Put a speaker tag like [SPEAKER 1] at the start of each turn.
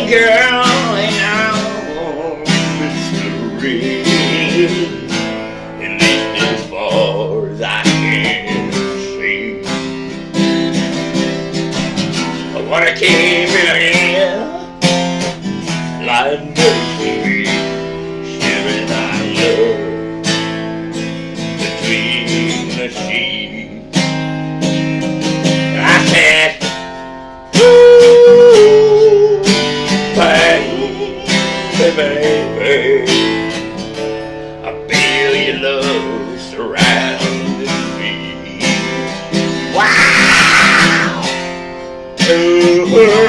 [SPEAKER 1] girl, and I'm mystery, at least as far as I can see. When I came in here, like mercy, shivering our love between the sheets. I said, ooh, baby, a billion love surrounded me. Wow! Ooh,